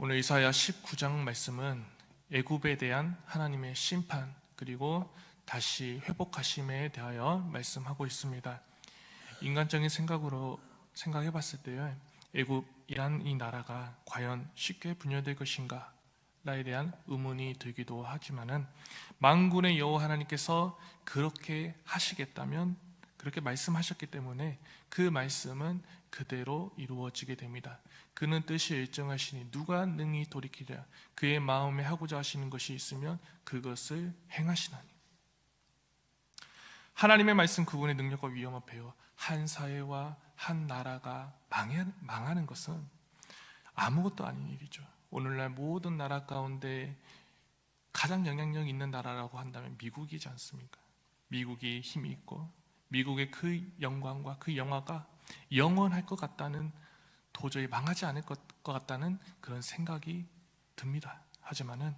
오늘 이사야 19장 말씀은 애굽에 대한 하나님의 심판 그리고 다시 회복하심에 대하여 말씀하고 있습니다. 인간적인 생각으로 생각해 봤을 때요, 애굽이란 이 나라가 과연 쉽게 분열될 것인가 나에 대한 의문이 들기도 하지만은 만군의 여호와 하나님께서 그렇게 하시겠다면 그렇게 말씀하셨기 때문에 그 말씀은 그대로 이루어지게 됩니다. 그는 뜻이 일정하시니 누가 능히 돌이키랴. 그의 마음에 하고자 하시는 것이 있으면 그것을 행하시나니. 하나님의 말씀 그분의 능력과 위엄 앞에요, 한 사회와 한 나라가 망하는 것은 아무것도 아닌 일이죠. 오늘날 모든 나라 가운데 가장 영향력 있는 나라라고 한다면 미국이지 않습니까? 미국이 힘이 있고 미국의 그 영광과 그 영화가 영원할 것 같다는, 도저히 망하지 않을 것 같다는 그런 생각이 듭니다. 하지만은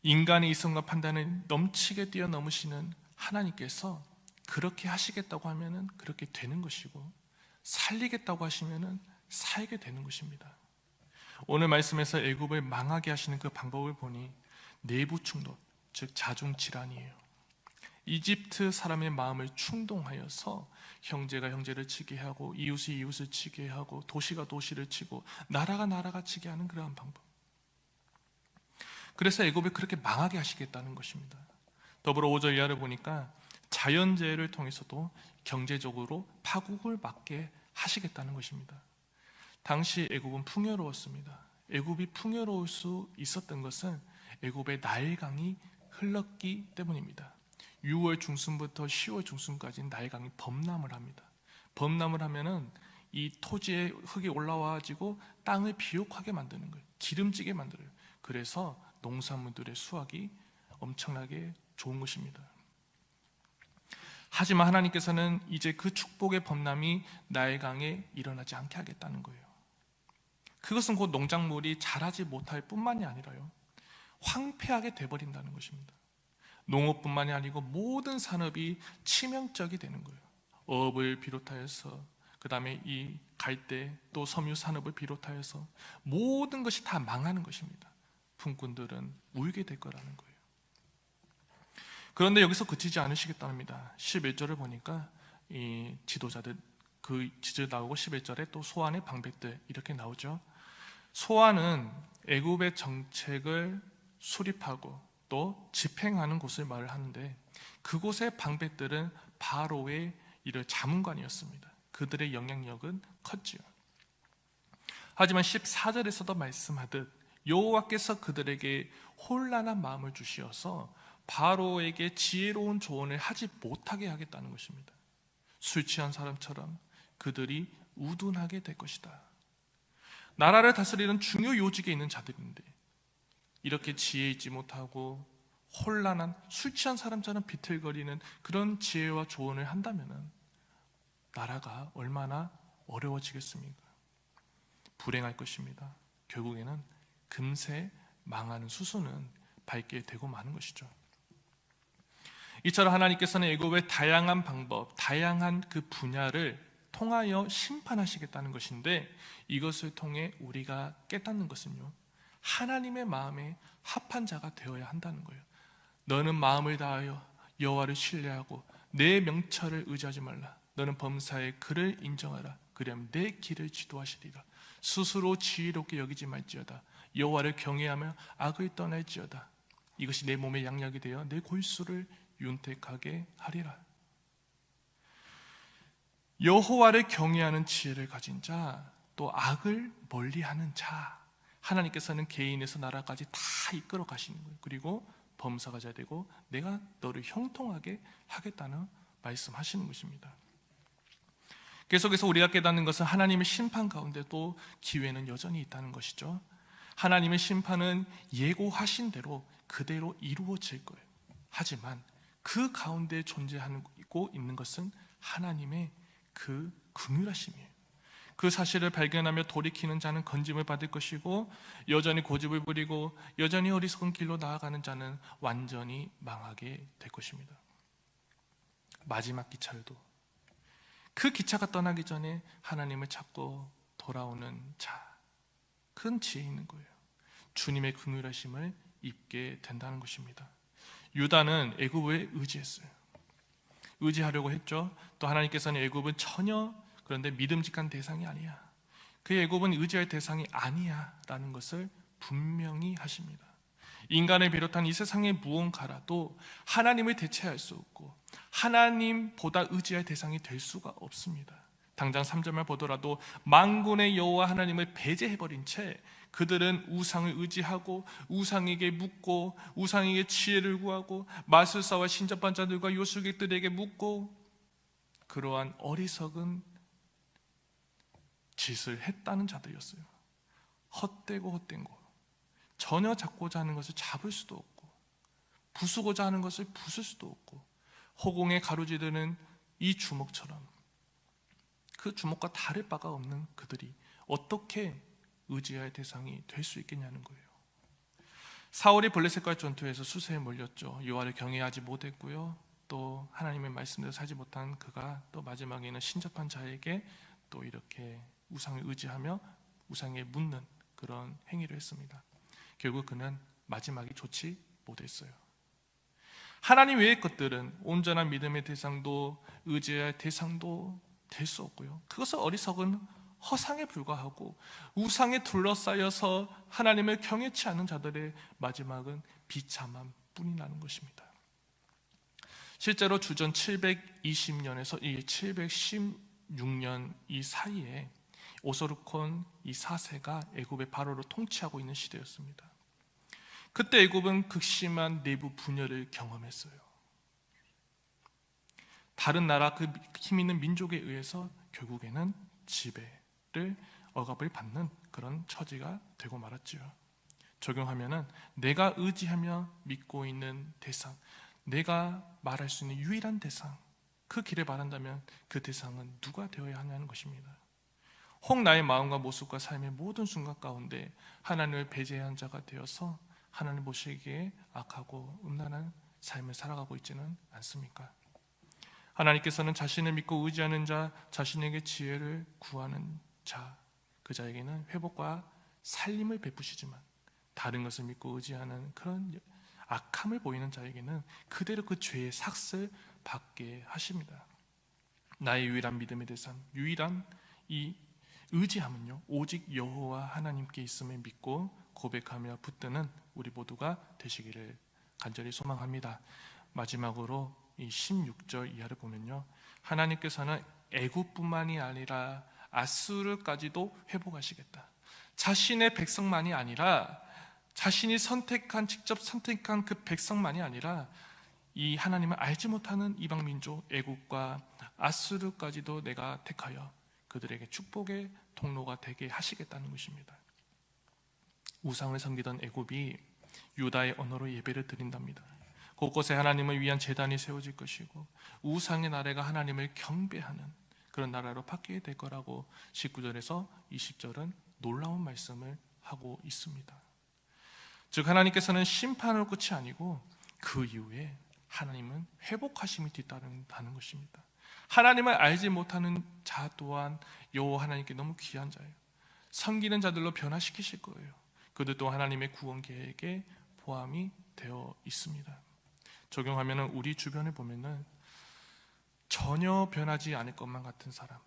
인간의 이성과 판단을 넘치게 뛰어넘으시는 하나님께서 그렇게 하시겠다고 하면은 그렇게 되는 것이고, 살리겠다고 하시면은 살게 되는 것입니다. 오늘 말씀에서 애굽을 망하게 하시는 그 방법을 보니 내부 충돌, 즉 자중 질환이에요. 이집트 사람의 마음을 충동하여서 형제가 형제를 치게 하고 이웃이 이웃을 치게 하고 도시가 도시를 치고 나라가 나라가 치게 하는 그러한 방법. 그래서 애굽을 그렇게 망하게 하시겠다는 것입니다. 더불어 5절 이하를 보니까 자연재해를 통해서도 경제적으로 파국을 맞게 하시겠다는 것입니다. 당시 애굽은 풍요로웠습니다. 애굽이 풍요로울 수 있었던 것은 애굽의 나일강이 흘렀기 때문입니다. 6월 중순부터 10월 중순까지는 나일강이 범람을 합니다. 범람을 하면은 이 토지에 흙이 올라와가지고 땅을 비옥하게 만드는 거예요. 기름지게 만들어요. 그래서 농산물들의 수확이 엄청나게 좋은 것입니다. 하지만 하나님께서는 이제 그 축복의 범람이 나일강에 일어나지 않게 하겠다는 거예요. 그것은 곧 농작물이 자라지 못할 뿐만이 아니라요, 황폐하게 돼버린다는 것입니다. 농업뿐만이 아니고 모든 산업이 치명적이 되는 거예요. 어업을 비롯하여서, 그 다음에 이 갈대 또 섬유 산업을 비롯하여서 모든 것이 다 망하는 것입니다. 품꾼들은 울게 될 거라는 거예요. 그런데 여기서 그치지 않으시겠답니다. 11절을 보니까 이 지도자들, 그 지절 나오고 11절에 또 소환의 방백들 이렇게 나오죠. 소환은 애굽의 정책을 수립하고 또 집행하는 곳을 말을 하는데, 그곳의 방백들은 바로의 이런 자문관이었습니다. 그들의 영향력은 컸지요. 하지만 14절에서도 말씀하듯 여호와께서 그들에게 혼란한 마음을 주시어서 바로에게 지혜로운 조언을 하지 못하게 하겠다는 것입니다. 술 취한 사람처럼 그들이 우둔하게 될 것이다. 나라를 다스리는 중요 요직에 있는 자들인데 이렇게 지혜 있지 못하고 혼란한 술 취한 사람처럼 비틀거리는 그런 지혜와 조언을 한다면 나라가 얼마나 어려워지겠습니까? 불행할 것입니다. 결국에는 금세 망하는 수순은 밟게 되고 마는 것이죠. 이처럼 하나님께서는 애굽의 다양한 방법, 다양한 그 분야를 통하여 심판하시겠다는 것인데, 이것을 통해 우리가 깨닫는 것은요, 하나님의 마음에 합한 자가 되어야 한다는 거예요. 너는 마음을 다하여 여호와를 신뢰하고 내 명철을 의지하지 말라. 너는 범사의 그를 인정하라. 그리하면 내 길을 지도하시리라. 스스로 지혜롭게 여기지 말지어다. 여호와를 경외하며 악을 떠날지어다. 이것이 내 몸의 양약이 되어 내 골수를 윤택하게 하리라. 여호와를 경외하는 지혜를 가진 자, 또 악을 멀리하는 자, 하나님께서는 개인에서 나라까지 다 이끌어 가시는 거예요. 그리고 범사가 자 되고 내가 너를 형통하게 하겠다는 말씀하시는 것입니다. 계속해서 우리가 깨닫는 것은 하나님의 심판 가운데도 기회는 여전히 있다는 것이죠. 하나님의 심판은 예고하신 대로 그대로 이루어질 거예요. 하지만 그 가운데 존재하고 있는 것은 하나님의 그 긍휼하심이에요. 그 사실을 발견하며 돌이키는 자는 건짐을 받을 것이고, 여전히 고집을 부리고 여전히 어리석은 길로 나아가는 자는 완전히 망하게 될 것입니다. 마지막 기차도 그 기차가 떠나기 전에 하나님을 찾고 돌아오는 자, 큰 지혜 있는 거예요. 주님의 긍휼하심을 입게 된다는 것입니다. 유다는 애굽에 의지했어요. 의지하려고 했죠. 또 하나님께서는 애굽은 전혀 그런데 믿음직한 대상이 아니야, 그 애굽은 의지할 대상이 아니야 라는 것을 분명히 하십니다. 인간을 비롯한 이 세상의 무언가라도 하나님을 대체할 수 없고 하나님보다 의지할 대상이 될 수가 없습니다. 당장 3절만 보더라도 만군의 여호와 하나님을 배제해버린 채 그들은 우상을 의지하고 우상에게 묻고 우상에게 지혜를 구하고 마술사와 신접한 자들과 요술객들에게 묻고 그러한 어리석은 짓을 했다는 자들이었어요. 헛되고 헛된 거, 전혀 잡고자 하는 것을 잡을 수도 없고 부수고자 하는 것을 부술 수도 없고 허공에 가로지르는 이 주먹처럼 그 주먹과 다를 바가 없는 그들이 어떻게 의지할 대상이 될 수 있겠냐는 거예요. 사울이 블레셋과의 전투에서 수세에 몰렸죠. 여호와를 경외하지 못했고요, 또 하나님의 말씀대로 살지 못한 그가 또 마지막에는 신접한 자에게 또 이렇게 우상을 의지하며 우상에 묻는 그런 행위를 했습니다. 결국 그는 마지막이 좋지 못했어요. 하나님 외의 것들은 온전한 믿음의 대상도 의지할 대상도 될 수 없고요, 그것은 어리석은 허상에 불과하고 우상에 둘러싸여서 하나님을 경외치 않는 자들의 마지막은 비참함 뿐이 나는 것입니다. 실제로 주전 720년에서 716년 이 사이에 오스루콘 이 4세가 애굽의 바로를 통치하고 있는 시대였습니다. 그때 애굽은 극심한 내부 분열을 경험했어요. 다른 나라 그 힘 있는 민족에 의해서 결국에는 지배를 억압을 받는 그런 처지가 되고 말았죠. 적용하면은 내가 의지하며 믿고 있는 대상, 내가 말할 수 있는 유일한 대상, 그 길에 바란다면 그 대상은 누가 되어야 하냐는 것입니다. 혹 나의 마음과 모습과 삶의 모든 순간 가운데 하나님을 배제한 자가 되어서 하나님 보시기에 악하고 음란한 삶을 살아가고 있지는 않습니까? 하나님께서는 자신을 믿고 의지하는 자, 자신에게 지혜를 구하는 자, 그 자에게는 회복과 살림을 베푸시지만 다른 것을 믿고 의지하는 그런 악함을 보이는 자에게는 그대로 그 죄의 삭을 받게 하십니다. 나의 유일한 믿음의 대상, 유일한 이 의지함은요, 오직 여호와 하나님께 있음을 믿고 고백하며 붙드는 우리 모두가 되시기를 간절히 소망합니다. 마지막으로 이 16절 이하를 보면요, 하나님께서는 애굽뿐만이 아니라 아수르까지도 회복하시겠다. 자신의 백성만이 아니라 자신이 직접 선택한 그 백성만이 아니라 이 하나님을 알지 못하는 이방 민족 애굽과 아수르까지도 내가 택하여 그들에게 축복의 통로가 되게 하시겠다는 것입니다. 우상을 섬기던 애굽이 유다의 언어로 예배를 드린답니다. 곳곳에 하나님을 위한 제단이 세워질 것이고 우상의 나라가 하나님을 경배하는 그런 나라로 바뀌게 될 거라고 19절에서 20절은 놀라운 말씀을 하고 있습니다. 즉 하나님께서는 심판으로 끝이 아니고 그 이후에 하나님은 회복하심이 뒤따른다는 것입니다. 하나님을 알지 못하는 자 또한 여호와 하나님께 너무 귀한 자예요. 섬기는 자들로 변화시키실 거예요. 그들 또한 하나님의 구원 계획에 포함이 되어 있습니다. 적용하면 우리 주변에 보면은 전혀 변하지 않을 것만 같은 사람,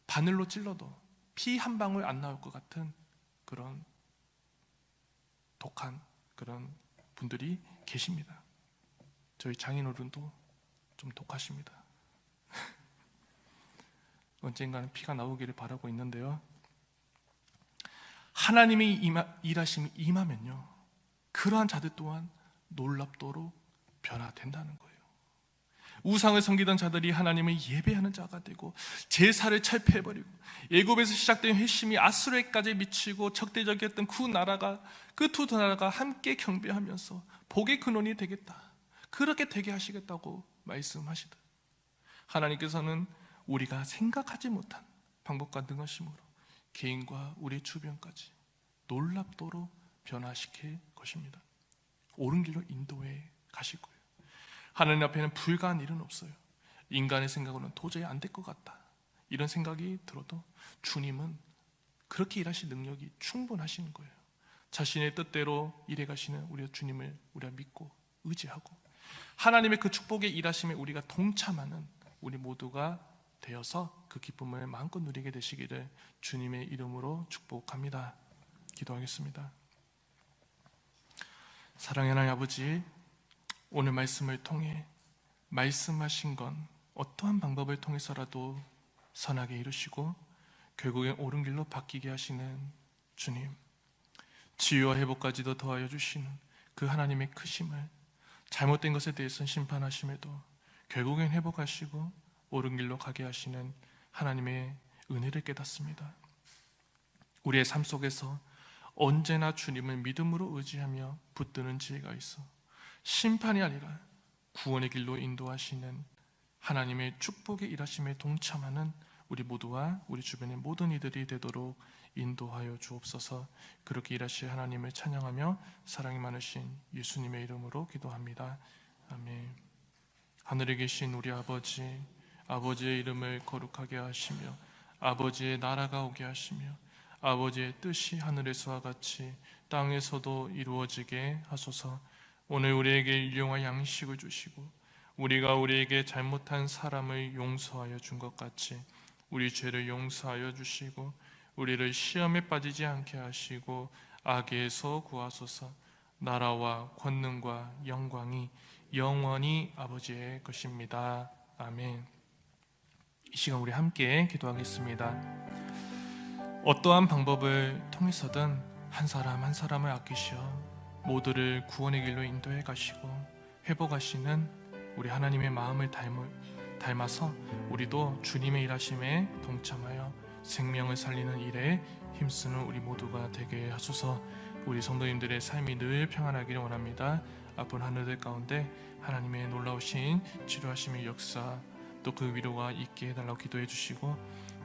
바늘로 찔러도 피 한 방울 안 나올 것 같은 그런 독한 그런 분들이 계십니다. 저희 장인어른도 좀 독하십니다. 언젠가는 피가 나오기를 바라고 있는데요, 하나님의 일하심이 임하면요, 그러한 자들 또한 놀랍도록 변화된다는 거예요. 우상을 섬기던 자들이 하나님을 예배하는 자가 되고 제사를 철폐해버리고 애굽에서 시작된 회심이 아수르에까지 미치고 적대적이었던 그 두 나라가 함께 경배하면서 복의 근원이 되겠다, 그렇게 되게 하시겠다고 말씀하시다. 하나님께서는 우리가 생각하지 못한 방법과 능하심으로 개인과 우리 주변까지 놀랍도록 변화시킬 것입니다. 옳은 길로 인도해 가실 거예요. 하나님 앞에는 불가한 일은 없어요. 인간의 생각으로는 도저히 안 될 것 같다, 이런 생각이 들어도 주님은 그렇게 일하실 능력이 충분하신 거예요. 자신의 뜻대로 일해 가시는 우리 주님을 우리가 믿고 의지하고 하나님의 그 축복의 일하심에 우리가 동참하는 우리 모두가 되어서 그 기쁨을 마음껏 누리게 되시기를 주님의 이름으로 축복합니다. 기도하겠습니다. 사랑의 하나님 아버지, 오늘 말씀을 통해 말씀하신 건 어떠한 방법을 통해서라도 선하게 이루시고 결국엔 옳은 길로 바뀌게 하시는 주님, 치유와 회복까지도 더하여 주시는 그 하나님의 크심을, 잘못된 것에 대해서는 심판하심에도 결국엔 회복하시고 옳은 길로 가게 하시는 하나님의 은혜를 깨닫습니다. 우리의 삶 속에서 언제나 주님을 믿음으로 의지하며 붙드는 지혜가 있어 심판이 아니라 구원의 길로 인도하시는 하나님의 축복의 일하심에 동참하는 우리 모두와 우리 주변의 모든 이들이 되도록 인도하여 주옵소서. 그렇게 일하실 하나님을 찬양하며 사랑이 많으신 예수님의 이름으로 기도합니다. 아멘. 하늘에 계신 우리 아버지, 아버지의 이름을 거룩하게 하시며 아버지의 나라가 오게 하시며 아버지의 뜻이 하늘에서와 같이 땅에서도 이루어지게 하소서. 오늘 우리에게 일용할 양식을 주시고 우리가 우리에게 잘못한 사람을 용서하여 준 것 같이 우리 죄를 용서하여 주시고 우리를 시험에 빠지지 않게 하시고 악에서 구하소서. 나라와 권능과 영광이 영원히 아버지의 것입니다. 아멘. 이 시간 우리 함께 기도하겠습니다. 어떠한 방법을 통해서든 한 사람 한 사람을 아끼시어 모두를 구원의 길로 인도해 가시고 회복하시는 우리 하나님의 마음을 닮아서 우리도 주님의 일하심에 동참하여 생명을 살리는 일에 힘쓰는 우리 모두가 되게 하소서. 우리 성도님들의 삶이 늘 평안하기를 원합니다. 아픈 하늘들 가운데 하나님의 놀라우신 치료하심의 역사 또 그 위로가 있게 해달라고 기도해 주시고,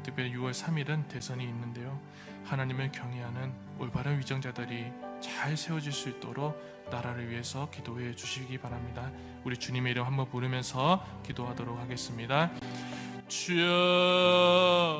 특별히 6월 3일은 대선이 있는데요, 하나님을 경외하는 올바른 위정자들이 잘 세워질 수 있도록 나라를 위해서 기도해 주시기 바랍니다. 우리 주님의 이름 한번 부르면서 기도하도록 하겠습니다. 주여